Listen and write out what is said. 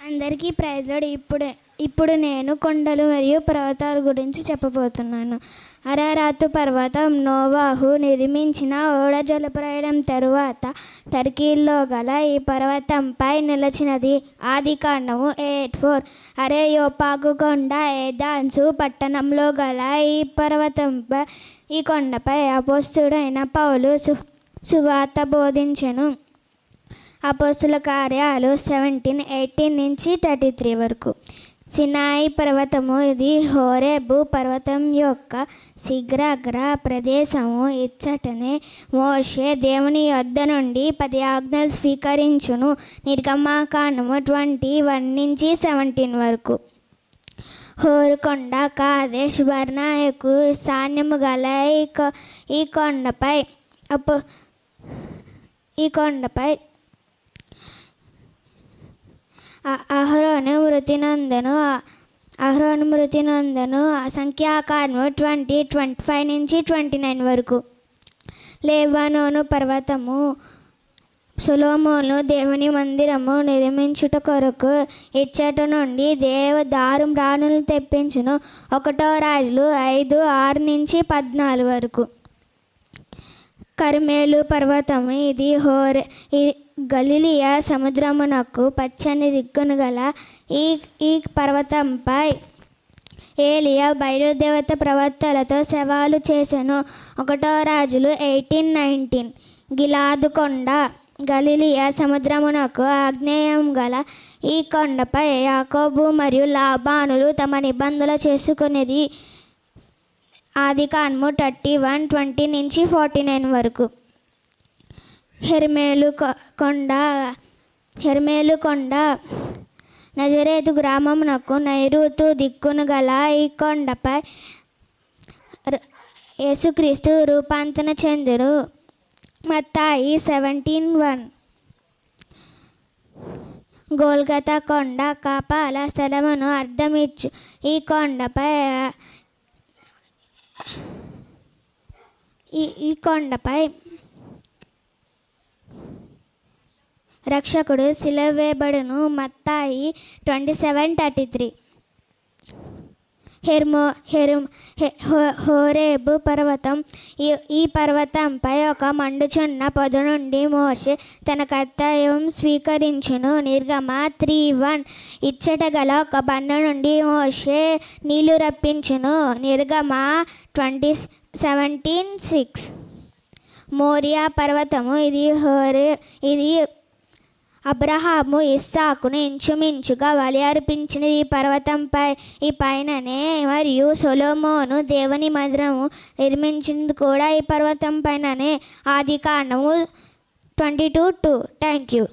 అందరికీ praise lord. ఇప్పుడు నేను కొండలు మరియు పర్వతాల గురించి చెప్పబోతున్నాను. అరారాతు పర్వతం నోవాహు నిర్మించిన ఓడ జలప్రయాణం తరువాత టర్కీలో గల ఈ పర్వతంపై నిలిచినది. ఆదికాండము 8:4. అరేయోపాగు కొండ ఏథెన్సు పట్టణంలో గల ఈ కొండపై అపోస్తలుడైన పౌలు సువార్త బోధించెను. అపోస్తల కార్యాలు 17:18-33 వరకు. సినాయి పర్వతము ఇది హోరేబు పర్వతం యొక్క శిఖరాగ్ర ప్రదేశము. ఇచ్చటనే మోషే దేవుని యొద్ద నుండి 10 ఆజ్ఞలు స్వీకరించును. నిర్గమాకాండము 21-17 వరకు. హోరుకొండ కాదేశ్ బర్నేయకు సాన్యము గల ఈ కొండపై అహరోను మృతి నందను. సంఖ్యాకాండము 20:25-29 వరకు. లెబానోను పర్వతము సొలొమోను దేవుని మందిరము నిర్మించుట కొరకు ఇచ్చట నుండి దేవదారు రాణులు తెప్పించును. 1 రాజులు 5:6-14 వరకు. కర్మెలు పర్వతము ఇది గలిలియా సముద్రమునకు పచ్చని దిక్కును గల ఈ పర్వతంపై ఏలియా బయలుదేవత ప్రవక్తలతో సవాలు చేసెను. 1 రాజులు 18-19. గిలాదు కొండ గలిలియా సముద్రమునకు ఆగ్నేయం గల ఈ కొండపై యాకోబు మరియు లాబానులు తమ నిబంధనలు చేసుకునేది. ఆదికాండము 31:20-49 వరకు. హెర్మేలు కొండ నజరేతు గ్రామమునకు నైరుతు దిక్కును గల ఈ కొండపై యేసుక్రీస్తు రూపాంతర చెందును. మత్తాయి 17:1. గోల్గతా కొండ కాపాల స్థలమును అర్థమిచ్చు. ఈ కొండపై రక్షకుడు శిలువ వేయబడును. మత్తాయి 27:33. హోరేబు పర్వతం ఈ పర్వతంపై ఒక మండుచున్న పొద నుండి మోషే తన కర్తవ్యం స్వీకరించును. నిర్గమ 3:1. ఇచ్చట గల ఒక బండ నుండి మోషే నీళ్లు రప్పించును. నిర్గమ 17:6. మోరియా పర్వతము ఇది అబ్రహాము ఇస్సాకును ఇంచుమించుగా బలి అర్పించిన ఈ పర్వతంపై ఈ పైననే మరియు సొలొమోను దేవుని మందిరము నిర్మించింది కూడా ఈ పర్వతం పైననే. ఆదికాండము 22:2. Thank you.